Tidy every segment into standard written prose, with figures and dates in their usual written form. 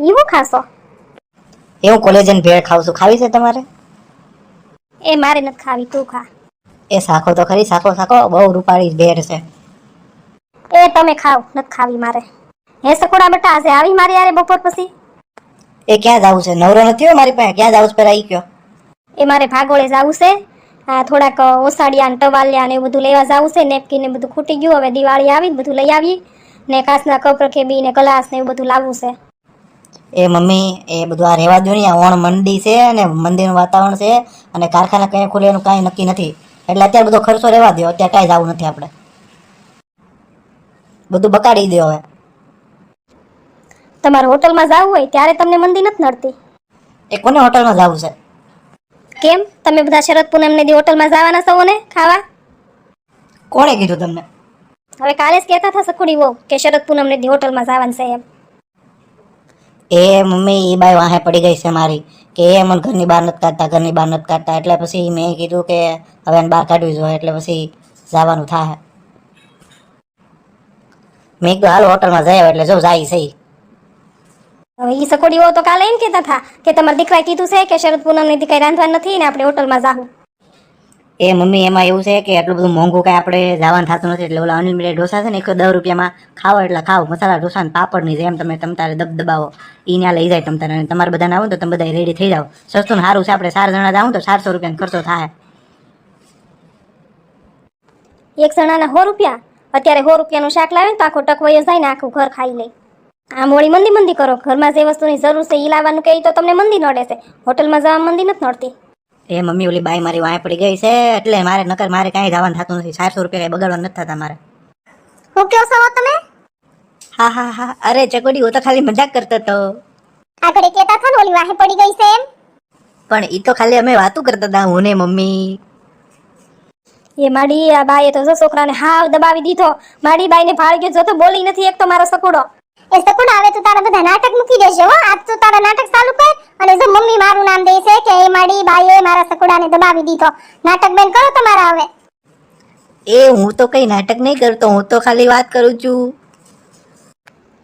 ઈ હું ખાશો? એવું કોલેજન ભેળ ખાવ છું, ખાવી છે તમારે? એ મારે નથી ખાવી, તું ખા. એ શાખો તો ખરી, શાખો શાખો, બહુ રૂપાળી ભેળ છે. એ તમે ખાવ, નથી ખાવી મારે. હે સકોડા બેટા, આજે આવી મારી યારે બપોર પછી? એ ક્યાં જાવું છે? નવરો નથી હો મારી પાસે, ક્યાં જાવું છે પેલા ઈ કયો. એ મારે ભાગોળે જાવું છે. આ થોડાક ઓસાડિયા ને ટવાલિયા ને એવું બધું લેવા જાવું છે. નેપકીન ને બધું ખૂટી ગયું, હવે દિવાળી આવી બધું લઈ આવી. ને કાચના કપ રખેબી ને ગ્લાસ ને એવું બધું લાવવું છે. એ મમ્મી, એ બધું આ રહેવા દો ને, આ ઓણ મંડી છે અને મંદિરનું વાતાવરણ છે અને કારખાના કઈ ખુલે એનું કાંઈ નક્કી નથી. એટલે અત્યારે બધો ખર્ચો રહેવા દો, અત્યારે કાંઈ જવું નથી આપણે. બધું બકાડી દો હવે. તમારે હોટલમાં જાવું હોય ત્યારે તમને મંદી નથી નડતી? એ કોને હોટલમાં જવું છે? કેમ તમે બધા શરદ પૂનમ ને દી હોટલમાં જવાના છો ને ખાવા? કોણે કીધું તમને? હવે કાલે જ કહેતા હતા સકુડી વહુ કે શરદ પૂનમ ને દી હોટલમાં જવાનું છે એમ. એ મમ્મી, એ બાઈ વાહે પડી ગઈ છે મારી કે એ મને ઘરની બહાર નથી કાઢતા, ઘરની બહાર નથી કાઢતા. એટલે પછી મેં કીધું કે હવે એને બહાર કાઢવી જોઈએ, એટલે પછી જવાનું થાય. મેં કીધું હાલ હોટલમાં જાય, એટલે જો જાય સહી. હવે ઈ સકોડી વહુ તો કાલે એમ કહેતા હતા કે તમારા દીકરાએ કીધું છે કે શરદ પૂનમ ને દી કઈ રાંધવાનું નથી ને આપણે હોટલમાં જાવું. એ મમ્મી, એમાં એવું છે કે એટલું બધું મોંઘું કાંઈ આપણે જવાનું થતું નથી. એટલે ઓલા અનલિમિટેડ ઢોસા છે ને, 110 રૂપિયામાં ખાવો એટલે ખાવ. મસાલા ઢોસા ને પાપડની જેમ તમે તારે દબાવો એ ત્યાં લઈ જાય તમારે. અને તમારે બધાને આવો તો તમે બધા રેડી થઈ જાઓ. સસ્તું ને સારું છે. આપણે 4 જણા જાઉં તો 400 રૂપિયાનો ખર્ચો થાય. એક જણાના 100 રૂપિયા? અત્યારે 100 રૂપિયાનું શાક લાવે ને તો આખો ટક વયો જાય ને આખું ઘર ખાઈ લે. આ મોડી મંદી કરો. ઘરમાં જે વસ્તુની જરૂર છે એ લાવવાનું કે તો તમને મંદી નડે છે. હોટલમાં જવા મંદી નથી નડતી. એ મમ્મી, ઓલી બાઈ મારી વાંહે પડી ગઈ છે એટલે મારે નકર મારે કાંઈ જવાનું થતું નથી. 400 રૂપિયા કાંઈ બગાડવા નથી થતા મારે. હું કહો છો તમે? હા હા હા, અરે ચકોડી, હું તો ખાલી મજાક કરતો હતો. આગળ કહેતા હતા ને ઓલી વાહે પડી ગઈ છે એમ. પણ ઈ તો ખાલી અમે વાતું કરતા હતા, હું ને મમ્મી. એ માડી, આ બાઈએ તો જો છોકરાને હાવ દબાવી દીધો. માડી બાઈને ભાળી ગયો, જો તો બોલી નથી એક તો મારો સકુડો. એ સકુડા, હવે તું તારા બધા નાટક મૂકી દેજે હો. આજ તું તારા નાટક ચાલુ કર. અને જો મમ્મી મારું નામ દે છે કે એ માડી બાઈએ મારા સકુડાને દબાવી દીધો. નાટક બેન કરો તમારા હવે. એ હું તો કઈ નાટક નહીં કરતો, હું તો ખાલી વાત કરું છું.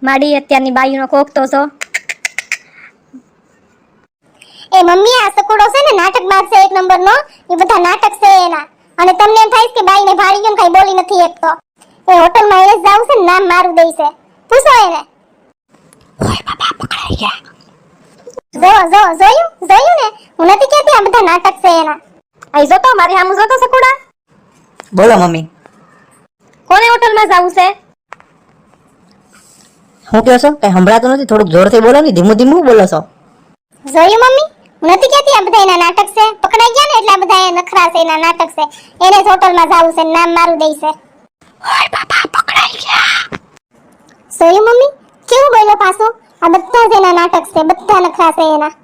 માડી, અત્યારની બાઈનો કોક તો છો. એ મમ્મી, આ સકુડો છે ને નાટક બાજ છે એક નંબરનો. એ બધા નાટક છે એના. અને તમને એમ થાય કે બાઈને ભાળી ગયો ને કઈ બોલી નથી એક તો. એ હોટલમાં એને જ જાવું છે ને, નામ મારું દે છે. પૂછો એને. ઓય બાબા, પકડાઈ ગયા. જોયું ને? હું નથી કહેતી આ બધા નાટક છે એના. આઈ જો તો મારી સામું જો તો સકુડા. બોલો મમ્મી. કોને હોટલમાં જાવું છે? હું કહો છો? કઈ સંભળાતું નથી. થોડુંક જોરથી બોલો ને, ધીમું ધીમું બોલો છો. જોયું મમ્મી? હું નથી કહેતી આ બધા એના નાટક છે. પકડાઈ ગયા ને એટલે આ બધા એ નખરા છે, એના નાટક છે. એને જ હોટલમાં જાવું છે, નામ મારું દે છે. ઓય બાબા, પકડાઈ ગયા. જોયું મમ્મી? કેવું બોલ્યો પાછો? આ બધા જ એના નાટક છે, બધા નખરા છે એના.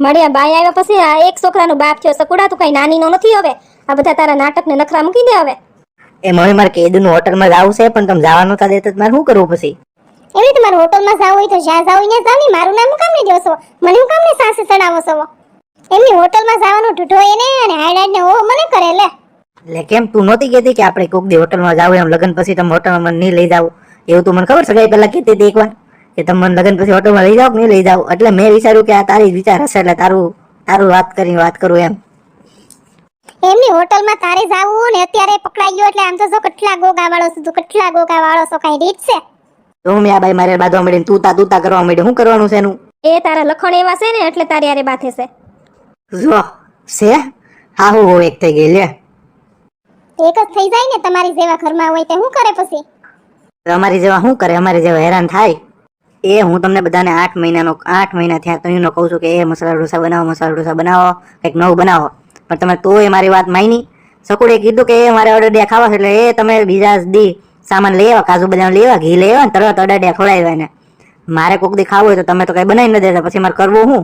મળ્યા બાઈ આવ્યા પછી આ એક છોકરાનો બાપ થયો. સકુડા, તું કઈ નાનીનો નથી હવે. આ બધા તારા નાટક ને નખરા મૂકી દે હવે. એ મમ્મી, મારે કેદુનું હોટલમાં જાવું છે, પણ તમે જવા નતા દેતા તો મારે શું કરવું પછી? એવી તમારે હોટલમાં જાવું હોય તો જ્યાં જાવું ત્યાં જાવ ને. મારું નામ કામ નહીં દેશો? મને હું કામ ને સાસે ચડાવો છો? એમની હોટલમાં જવાનો ઢૂઢો એને અને હાઈડ ને ઓ મને કરે લે. એટલે કેમ તું નહોતી કહેતી કે આપણે કોક દી હોટલમાં જાવ એમ? લગન પછી તમે હોટલમાં મને નહીં લઈ જાવ એવું તું મને ખબર સગાઈ પહેલા કહેતી હતી એકવાર કે તમે મને લગન પછી હોટલમાં લઈ જાવ કે નહીં લઈ જાવ. એટલે મેં વિચાર્યું કે આ તારી વિચાર હશે એટલે તારું વાત કરીને વાત કરું એમ. એમની હોટલમાં તારે જાવું ને અત્યારે પકડાઈ ગયો એટલે આમ તો જો કેટલા ગોગા વાળો છું, કેટલા ગોગા વાળો છો, કઈ રીત છે? તો મેં આ બાઈ મારે બાંધવા માંડીને તું કરવા માંડી. શું કરવાનું છે એનું? એ તારા લખણ એવા છે ને એટલે તારી આરે બાથે છે. જો છે હા હું એક થઈ ગઈ લે. એક જ થઈ જાય ને, તમારી જેવા ઘરમાં હોય તે શું કરે પછી? અમારી જેવા શું કરે? અમારી જેવા હેરાન થાય. એ હું તમને બધાને 8 મહિના થયા તો એનો કહું છું કે એ મસાલા ઢોસા બનાવો કંઈક નવું બનાવો. પણ તમે તોય મારી વાત માની. સકુડે કીધું કે એ મારે અડડિયા ખાવા છે એટલે એ તમે બીજા દી સામાન લઈ આવ્યા, કાજુ બદામ લઈ આવ્યા, ઘી લઈ આવ્યા, તરત અડડિયા ખવડાવ્યા ને. મારે કોક દી ખાવું હોય તો તમે તો કઈ બનાવી ન દેતા, પછી મારે કરવું હું?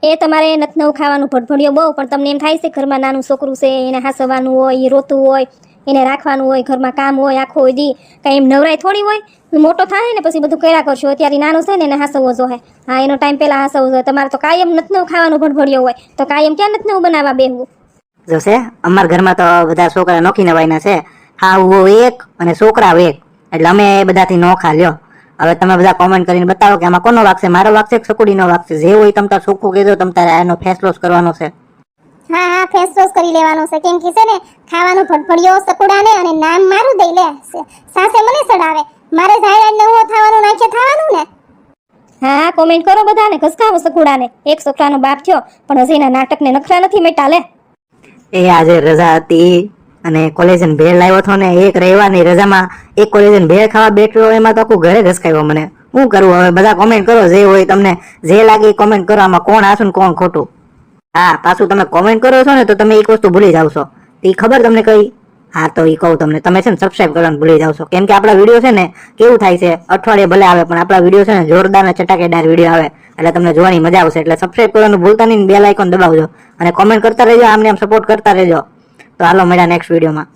એ તમારે નથી નવું ખાવાનું ભડભડિયો બહુ, પણ તમને એમ થાય છે ઘરમાં નાનું છોકરું છે, એને હાસવાનું હોય, એ રોતું હોય, એને રાખવાનું હોય, ઘરમાં કામ હોય આખો દી. કઈ એમ નવરાય થોડી હોય? મોટો થાય ને પછી બધું કર્યા કરશો. અત્યારે નાનું છે ને એને હાસવો જોઈએ. હા, એનો ટાઈમ પહેલા હાસવો જોઈએ. તમારે તો કાયમ નથી નવું ખાવાનું ભડભડિયો હોય તો કાયમ ક્યાં નથી નવું બનાવવા બેહવું? જોશે અમારા ઘરમાં તો બધા છોકરા નોખી નવાઈના છે. હા હું એક અને છોકરા એક, એટલે અમે બધાથી નોખા લ્યો. હવે તમે બધા કોમેન્ટ કરીને બતાવો કે આમાં કોનો વાક છે, મારો વાક છે કે સકુડીનો વાક છે? જે હોય તમ તાર ચોખ્ખું કહેજો, તમ તારે આનો ફેસલો જ કરવાનો છે. હા હા ફેસ વોશ કરી લેવાનો છે, કેમ કે છે ને ખાવાનું ફટફડિયો સકુડાને અને નામ મારું દઈ લે સાસે મને સડાવે, મારે જાહેરાત ને હું થવાનું નાખે થવાનું ને. હા કોમેન્ટ કરો બધાને, ઘસકાવો સકુડાને. એક છોકરાનો બાપ થયો પણ હજી એના નાટકને નખરા નથી મેટા લે. એ આજે રજા હતી અને કોલેજન ભેળ લાવ્યો હતો ને, એક રવિવારની રજામાં એક કોલેજન ભેળ ખાવા બેઠો, એમાં તો આખું ઘરે ઘસકાવ્યો મને. શું કરવું હવે? બધા કોમેન્ટ કરો, જે હોય તમને જે લાગે એ કોમેન્ટ કરો. આમાં કોણ હાસું ને કોણ ખોટું? હા પાછું તમે કોમેન્ટ કરો છો ને તો તમે એક વસ્તુ ભૂલી જાવ છો. એ ખબર તમને કઈ? હા તો એ કહું તમને, તમે છે ને સબસ્ક્રાઇબ કરવાનું ભૂલી જાવ છો. કેમ કે આપણા વિડીયો છે ને કેવું થાય છે, અઠવાડિયે ભલે આવે પણ આપણા વિડીયો છે ને જોરદાર ને ચટાકેદાર વિડીયો આવે, એટલે તમને જોવાની મજા આવશે. એટલે સબસ્ક્રાઇબ કરવાનું ભૂલતા નહીં, બેલ આઇકોન દબાવજો અને કોમેન્ટ કરતા રહેજો, આમને આમ સપોર્ટ કરતા રહેજો. તો હાલો મળ્યા નેક્સ્ટ વિડીયોમાં.